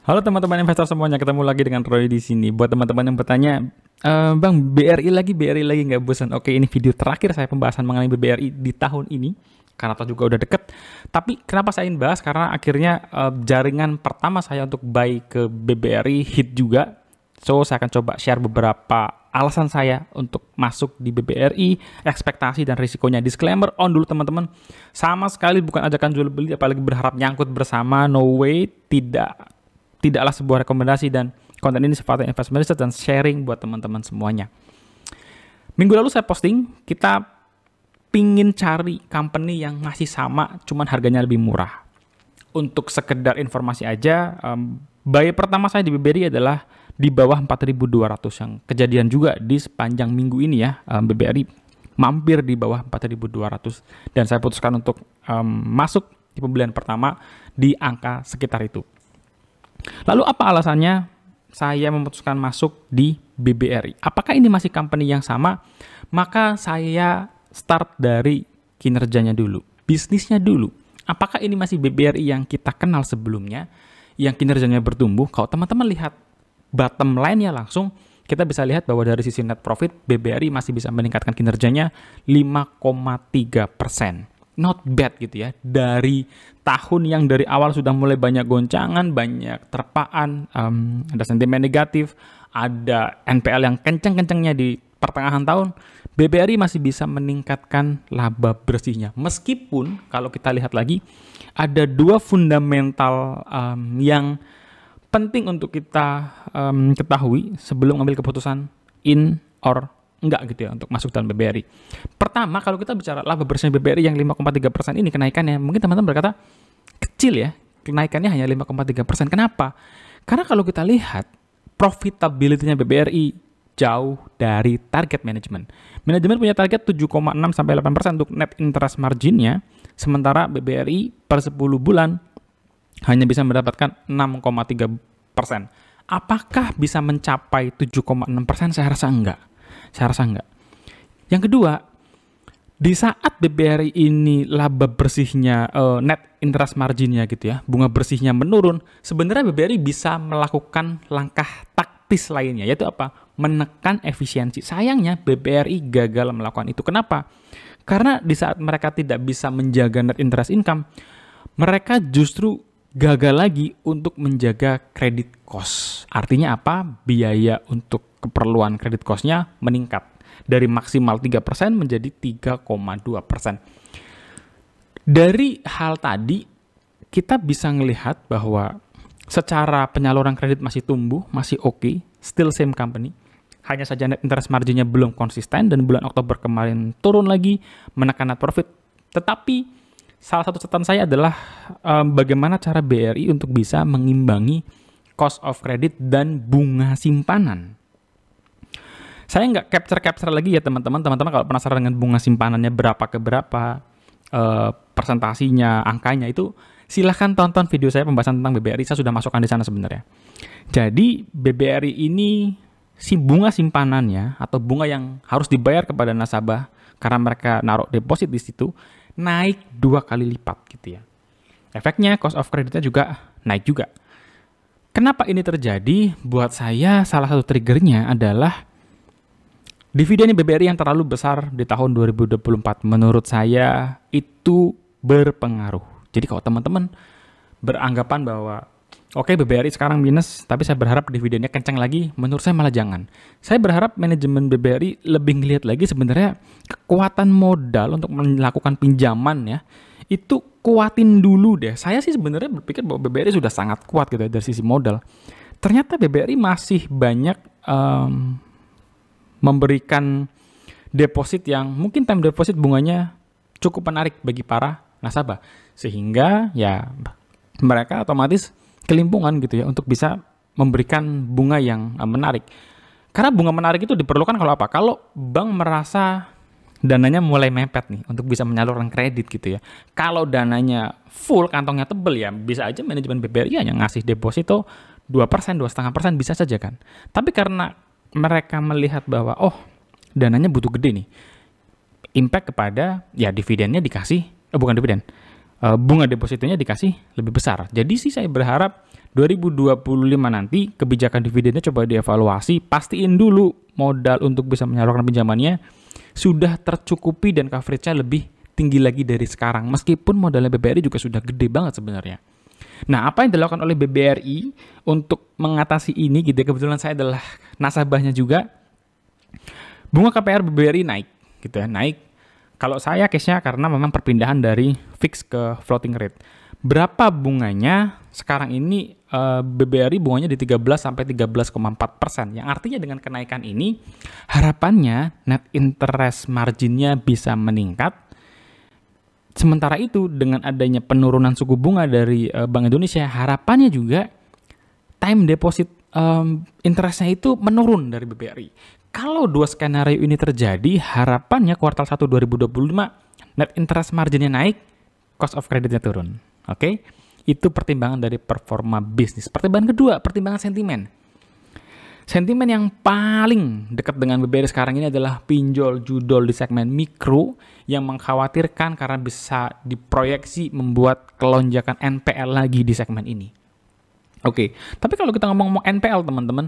Halo teman-teman investor semuanya, ketemu lagi dengan Roy di sini. Buat teman-teman yang bertanya, Bang, BRI lagi nggak bosan? Oke, ini video terakhir saya pembahasan mengenai BRI di tahun ini, karena toh juga udah deket. Tapi kenapa saya ingin bahas? Karena akhirnya jaringan pertama saya untuk buy ke BBRI hit juga. So, saya akan coba share beberapa alasan saya untuk masuk di BBRI, ekspektasi dan risikonya. Disclaimer on dulu teman-teman, sama sekali bukan ajakan jual beli, apalagi berharap nyangkut bersama. No way, tidaklah sebuah rekomendasi, dan konten ini sifatnya investment research dan sharing buat teman-teman semuanya. Minggu lalu saya posting, kita pingin cari company yang masih sama, cuman harganya lebih murah. Untuk sekedar informasi aja, buy pertama saya di BBRI adalah di bawah 4.200, yang kejadian juga di sepanjang minggu ini ya. BBRI mampir di bawah 4.200 dan saya putuskan untuk masuk di pembelian pertama di angka sekitar itu. Lalu apa alasannya saya memutuskan masuk di BBRI? Apakah ini masih company yang sama? Maka saya start dari kinerjanya dulu, bisnisnya dulu. Apakah ini masih BBRI yang kita kenal sebelumnya, yang kinerjanya bertumbuh? Kalau teman-teman lihat bottom line-nya langsung, kita bisa lihat bahwa dari sisi net profit, BBRI masih bisa meningkatkan kinerjanya 5,3%. Not bad gitu ya, dari tahun yang dari awal sudah mulai banyak goncangan, banyak terpaan, ada sentimen negatif, ada NPL yang kenceng-kencengnya di pertengahan tahun, BBRI masih bisa meningkatkan laba bersihnya. Meskipun kalau kita lihat lagi, ada dua fundamental yang penting untuk kita ketahui sebelum ambil keputusan in or enggak gitu ya untuk masuk dalam BBRI. Pertama, kalau kita bicara laba bersih BBRI yang 5,3% ini kenaikannya, mungkin teman-teman berkata kecil ya, kenaikannya hanya 5,3%. Kenapa? Karena kalau kita lihat profitability-nya BBRI jauh dari target manajemen. Manajemen punya target 7,6-8% untuk net interest margin-nya, sementara BBRI per 10 bulan hanya bisa mendapatkan 6,3%. Apakah bisa mencapai 7,6%? Saya rasa enggak. Yang kedua, di saat BBRI ini laba bersihnya, net interest margin-nya gitu ya, bunga bersihnya menurun, sebenarnya BBRI bisa melakukan langkah taktis lainnya, yaitu apa? Menekan efisiensi. Sayangnya BBRI gagal melakukan itu. Kenapa? Karena di saat mereka tidak bisa menjaga net interest income, mereka justru gagal lagi untuk menjaga credit cost. Artinya apa? Biaya untuk keperluan credit cost-nya meningkat dari maksimal 3% menjadi 3,2%. Dari hal tadi, kita bisa melihat bahwa secara penyaluran kredit masih tumbuh, masih oke, still same company. Hanya saja net interest margin-nya belum konsisten dan bulan Oktober kemarin turun lagi, menekan net profit. Tetapi salah satu catatan saya adalah bagaimana cara BRI untuk bisa mengimbangi cost of credit dan bunga simpanan. Saya nggak capture lagi ya teman-teman. Teman-teman kalau penasaran dengan bunga simpanannya berapa ke berapa, persentasinya, angkanya itu, silahkan tonton video saya pembahasan tentang BBRI. Saya sudah masukkan di sana sebenarnya. Jadi BBRI ini si bunga simpanannya atau bunga yang harus dibayar kepada nasabah karena mereka naruh deposit di situ naik 2 kali lipat gitu ya. Efeknya cost of creditnya juga naik juga. Kenapa ini terjadi? Buat saya salah satu triggernya adalah dividen BBRI yang terlalu besar di tahun 2024. Menurut saya itu berpengaruh. Jadi kalau teman-teman beranggapan bahwa oke, BBRI sekarang minus, tapi saya berharap dividennya kencang lagi, menurut saya malah jangan. Saya berharap manajemen BBRI lebih ngelihat lagi sebenarnya kekuatan modal untuk melakukan pinjaman ya, itu kuatin dulu deh. Saya sih sebenarnya berpikir bahwa BBRI sudah sangat kuat gitu ya dari sisi modal. Ternyata BBRI masih banyak memberikan deposit yang mungkin time deposit bunganya cukup menarik bagi para nasabah. Sehingga ya mereka otomatis kelimpungan gitu ya untuk bisa memberikan bunga yang menarik. Karena bunga menarik itu diperlukan kalau apa? Kalau bank merasa dananya mulai mepet nih untuk bisa menyalurkan kredit gitu ya. Kalau dananya full, kantongnya tebel ya, bisa aja manajemen BBRI hanya ngasih deposito 2%, 2,5% bisa saja kan. Tapi karena mereka melihat bahwa dananya butuh gede nih, impact kepada ya dividennya dikasih, bukan dividen, bunga depositonya dikasih lebih besar. Jadi sih saya berharap 2025 nanti kebijakan dividennya coba dievaluasi, pastiin dulu modal untuk bisa menyalurkan pinjamannya sudah tercukupi dan coverage-nya lebih tinggi lagi dari sekarang. Meskipun modalnya BBRI juga sudah gede banget sebenarnya. Nah, apa yang dilakukan oleh BBRI untuk mengatasi ini gitu ya, kebetulan saya adalah nasabahnya juga. Bunga KPR BBRI naik gitu ya, naik. Kalau saya case-nya karena memang perpindahan dari fix ke floating rate. Berapa bunganya sekarang ini? BBRI bunganya di 13 sampai 13,4%. Yang artinya dengan kenaikan ini harapannya net interest marginnya bisa meningkat. Sementara itu dengan adanya penurunan suku bunga dari Bank Indonesia, harapannya juga time deposit interestnya itu menurun dari BBRI. Kalau dua skenario ini terjadi, harapannya kuartal 1 2025 net interest marginnya naik, cost of creditnya turun. Oke? Itu pertimbangan dari performa bisnis. Pertimbangan kedua, pertimbangan sentimen. Sentimen yang paling dekat dengan BBRI sekarang ini adalah pinjol judol di segmen mikro yang mengkhawatirkan karena bisa diproyeksi membuat kelonjakan NPL lagi di segmen ini. Oke, tapi kalau kita ngomong-ngomong NPL teman-teman,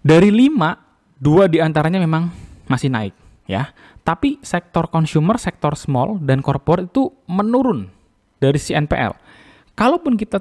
dari 5, 2 diantaranya memang masih naik ya. Tapi sektor consumer, sektor small, dan corporate itu menurun dari si NPL. Kalaupun kita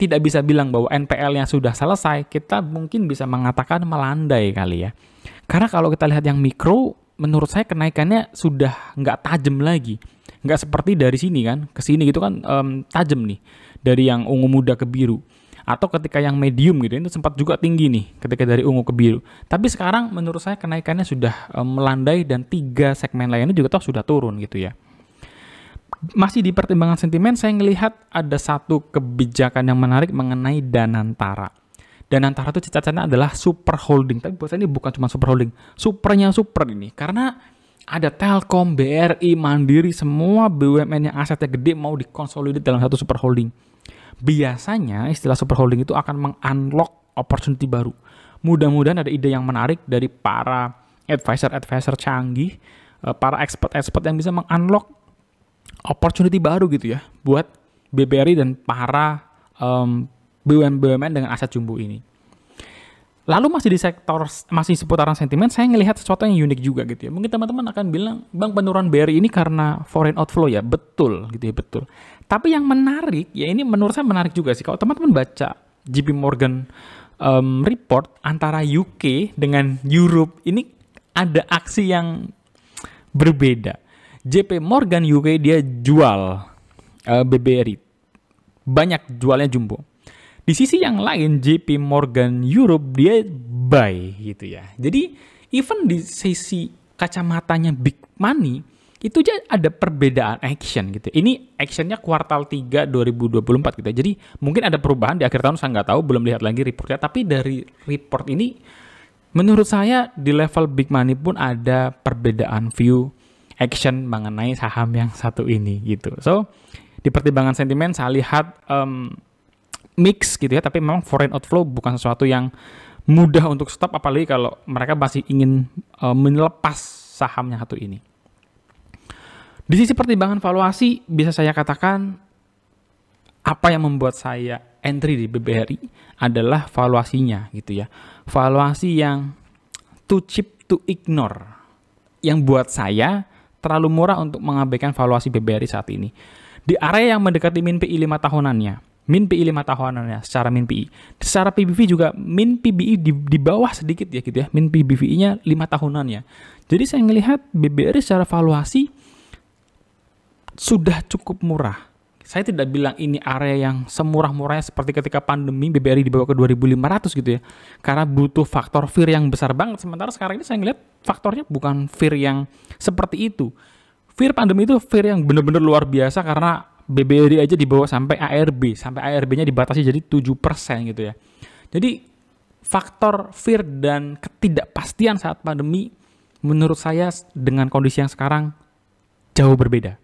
tidak bisa bilang bahwa NPL-nya sudah selesai, kita mungkin bisa mengatakan melandai kali ya. Karena kalau kita lihat yang mikro, menurut saya kenaikannya sudah nggak tajam lagi. Nggak seperti dari sini kan, ke sini gitu kan tajam nih. Dari yang ungu muda ke biru. Atau ketika yang medium gitu, itu sempat juga tinggi nih ketika dari ungu ke biru. Tapi sekarang menurut saya kenaikannya sudah melandai dan 3 segmen lainnya juga sudah turun gitu ya. Masih di pertimbangan sentimen, saya melihat ada satu kebijakan yang menarik mengenai Danantara. Danantara itu cita-citanya adalah super holding, tapi buat saya ini bukan cuma super holding, supernya super ini. Karena ada Telkom, BRI, Mandiri, semua BUMN yang asetnya gede mau dikonsolidasi dalam satu super holding. Biasanya istilah super holding itu akan meng-unlock opportunity baru. Mudah-mudahan ada ide yang menarik dari para advisor canggih, para expert yang bisa meng-unlock opportunity baru gitu ya buat BBRI dan para BUMN dengan aset jumbo ini. Lalu masih seputaran sentimen, saya ngelihat sesuatu yang unik juga gitu ya. Mungkin teman-teman akan bilang, Bang, penurunan BRI ini karena foreign outflow ya. Betul gitu ya, betul. Tapi yang menarik, ya ini menurut saya menarik juga sih. Kalau teman-teman baca JP Morgan report antara UK dengan Europe, ini ada aksi yang berbeda. JP Morgan UK dia jual BBRI. Banyak jualnya jumbo. Di sisi yang lain JP Morgan Europe dia buy gitu ya. Jadi even di sisi kacamatanya big money itu aja ada perbedaan action gitu. Ini actionnya kuartal 3 2024 gitu. Jadi mungkin ada perubahan di akhir tahun, saya nggak tahu, belum lihat lagi reportnya. Tapi dari report ini menurut saya di level big money pun ada perbedaan view action mengenai saham yang satu ini gitu. So di pertimbangan sentimen saya lihat mix gitu ya, tapi memang foreign outflow bukan sesuatu yang mudah untuk stop, apalagi kalau mereka masih ingin melepas saham yang satu ini. Di sisi pertimbangan valuasi, bisa saya katakan apa yang membuat saya entry di BBRI adalah valuasinya gitu ya. Valuasi yang too cheap to ignore, yang buat saya terlalu murah untuk mengabaikan valuasi BBRI saat ini. Di area yang mendekati min PI 5 tahunannya, secara min PI. Secara PBV juga min PBI di bawah sedikit ya gitu ya. Min PBV-nya 5 tahunannya. Jadi saya melihat BBRI secara valuasi sudah cukup murah. Saya tidak bilang ini area yang semurah-murahnya seperti ketika pandemi BBRI dibawa ke 2.500 gitu ya. Karena butuh faktor fear yang besar banget. Sementara sekarang ini saya ngeliat faktornya bukan fear yang seperti itu. Fear pandemi itu fear yang benar-benar luar biasa karena BBRI aja dibawa sampai ARB. Sampai ARB-nya dibatasi jadi 7% gitu ya. Jadi faktor fear dan ketidakpastian saat pandemi menurut saya dengan kondisi yang sekarang jauh berbeda.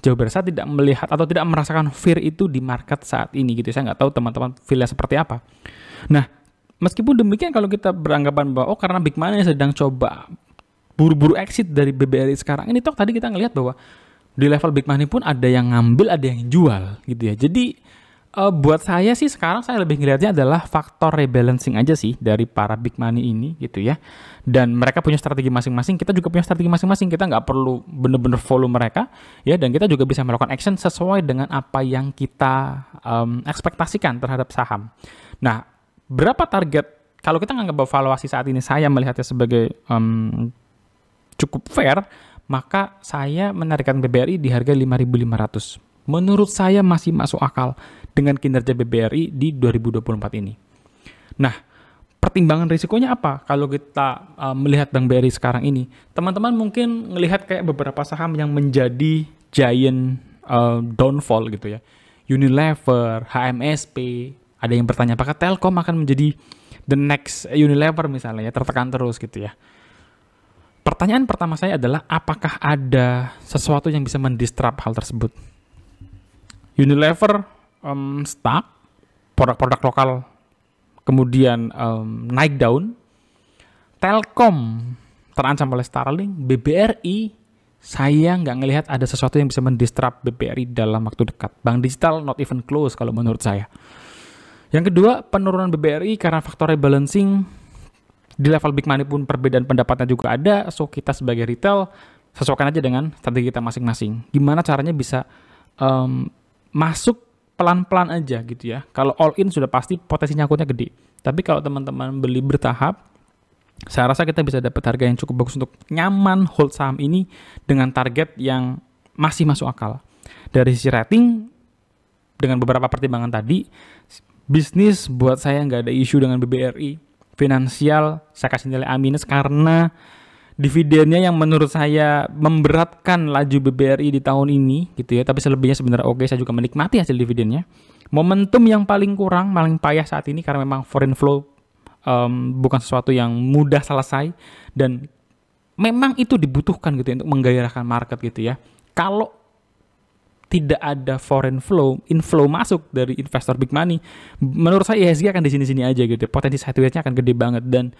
Saya tidak melihat atau tidak merasakan fear itu di market saat ini gitu. Saya nggak tahu teman-teman feel-nya seperti apa. Nah, meskipun demikian kalau kita beranggapan bahwa karena big money sedang coba buru-buru exit dari BBRI sekarang ini, toh tadi kita ngelihat bahwa Di level big money pun ada yang ngambil, ada yang jual gitu ya. Jadi buat saya sih sekarang saya lebih ngelihatnya adalah faktor rebalancing aja sih dari para big money ini gitu ya. Dan mereka punya strategi masing-masing, kita juga punya strategi masing-masing. Kita nggak perlu bener-bener follow mereka ya, dan kita juga bisa melakukan action sesuai dengan apa yang kita ekspektasikan terhadap saham. Nah, berapa target? Kalau kita nggak evaluasi saat ini, saya melihatnya sebagai cukup fair, maka saya menarikkan BBRI di harga 5.500. Menurut saya masih masuk akal dengan kinerja BBRI di 2024 ini. Nah, pertimbangan risikonya apa kalau kita melihat Bank BRI sekarang ini? Teman-teman mungkin melihat kayak beberapa saham yang menjadi giant downfall gitu ya. Unilever, HMSP, ada yang bertanya apakah Telkom akan menjadi the next Unilever misalnya ya, tertekan terus gitu ya. Pertanyaan pertama saya adalah apakah ada sesuatu yang bisa mendisrupt hal tersebut? Unilever stuck, produk-produk lokal kemudian naik daun. Telkom terancam oleh Starlink. BBRI saya nggak ngelihat ada sesuatu yang bisa mendisrupt BBRI dalam waktu dekat. Bank digital not even close kalau menurut saya. Yang kedua, penurunan BBRI karena faktor rebalancing. Di level big money pun perbedaan pendapatnya juga ada. So kita sebagai retail sesuaikan aja dengan strategi kita masing-masing. Gimana caranya bisa masuk pelan-pelan aja gitu ya. Kalau all in sudah pasti potensi nyangkutnya gede. Tapi kalau teman-teman beli bertahap, saya rasa kita bisa dapat harga yang cukup bagus untuk nyaman hold saham ini dengan target yang masih masuk akal. Dari sisi rating, dengan beberapa pertimbangan tadi, bisnis buat saya nggak ada isu dengan BBRI. Finansial, saya kasih nilai A- karena dividennya yang menurut saya memberatkan laju BBRI di tahun ini gitu ya, tapi selebihnya sebenarnya oke, saya juga menikmati hasil dividennya. Momentum yang paling kurang, paling payah saat ini karena memang foreign flow bukan sesuatu yang mudah selesai, dan memang itu dibutuhkan gitu ya, untuk menggairahkan market gitu ya. Kalau tidak ada foreign flow, inflow masuk dari investor big money, menurut saya IHSG akan di sini-sini aja gitu. Potensi sideways-nya akan gede banget, dan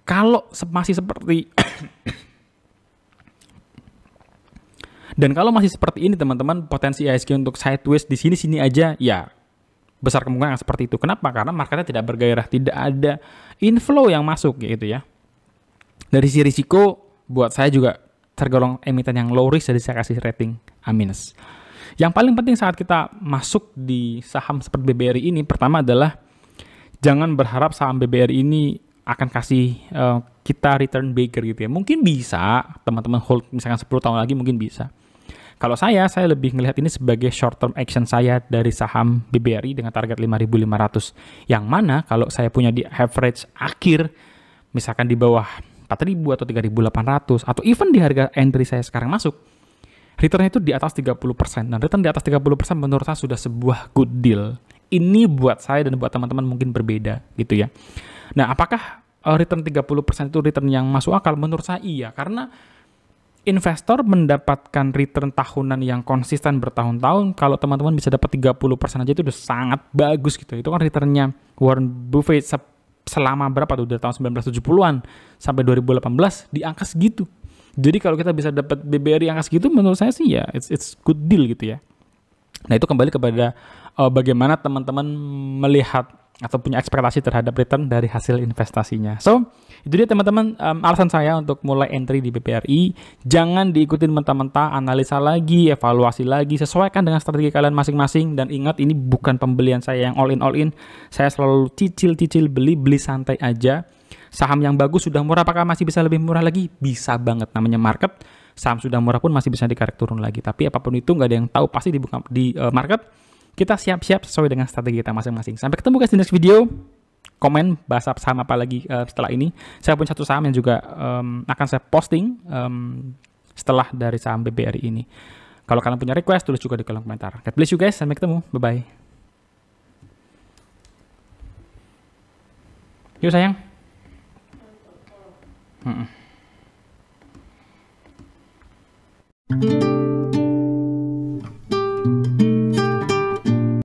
kalau masih seperti ini teman-teman, potensi IHSG untuk sideways di sini-sini aja ya besar kemungkinan seperti itu. Kenapa? Karena marketnya tidak bergairah, tidak ada inflow yang masuk gitu ya. Dari sisi risiko buat saya juga tergolong emiten yang low risk, jadi saya kasih rating A-. Yang paling penting saat kita masuk di saham seperti BBRI ini, pertama adalah jangan berharap saham BBRI ini akan kasih kita return bagger gitu ya. Mungkin bisa, teman-teman hold misalkan 10 tahun lagi mungkin bisa. Kalau saya lebih melihat ini sebagai short term action saya dari saham BBRI dengan target 5.500. Yang mana kalau saya punya di average akhir, misalkan di bawah 4.000 atau 3.800, atau even di harga entry saya sekarang masuk, returnnya itu di atas 30%. Dan return di atas 30% menurut saya sudah sebuah good deal. Ini buat saya dan buat teman-teman mungkin berbeda gitu ya. Nah, apakah return 30% itu return yang masuk akal? Menurut saya iya, karena investor mendapatkan return tahunan yang konsisten bertahun-tahun. Kalau teman-teman bisa dapat 30% aja itu udah sangat bagus gitu. Itu kan returnnya Warren Buffett selama berapa tuh, dari tahun 1970-an sampai 2018 di angka segitu. Jadi kalau kita bisa dapat BBRI angka segitu, menurut saya sih ya it's good deal gitu ya. Nah, itu kembali kepada bagaimana teman-teman melihat atau punya ekspektasi terhadap return dari hasil investasinya. So, itu dia teman-teman alasan saya untuk mulai entry di BBRI. Jangan diikutin mentah-mentah, analisa lagi, evaluasi lagi, sesuaikan dengan strategi kalian masing-masing. Dan ingat, ini bukan pembelian saya yang all in. Saya selalu cicil-cicil, beli santai aja. Saham yang bagus sudah murah, apakah masih bisa lebih murah lagi? Bisa banget, namanya market. Saham sudah murah pun masih bisa dikarek turun lagi. Tapi apapun itu nggak ada yang tahu, pasti di market. Kita siap-siap sesuai dengan strategi kita masing-masing. Sampai ketemu guys di next video. Komen bahas saham apa lagi setelah ini. Saya punya satu saham yang juga akan saya posting setelah dari saham BBRI ini. Kalau kalian punya request, tulis juga di kolom komentar. God bless you guys. Sampai ketemu. Bye-bye. Yuk sayang.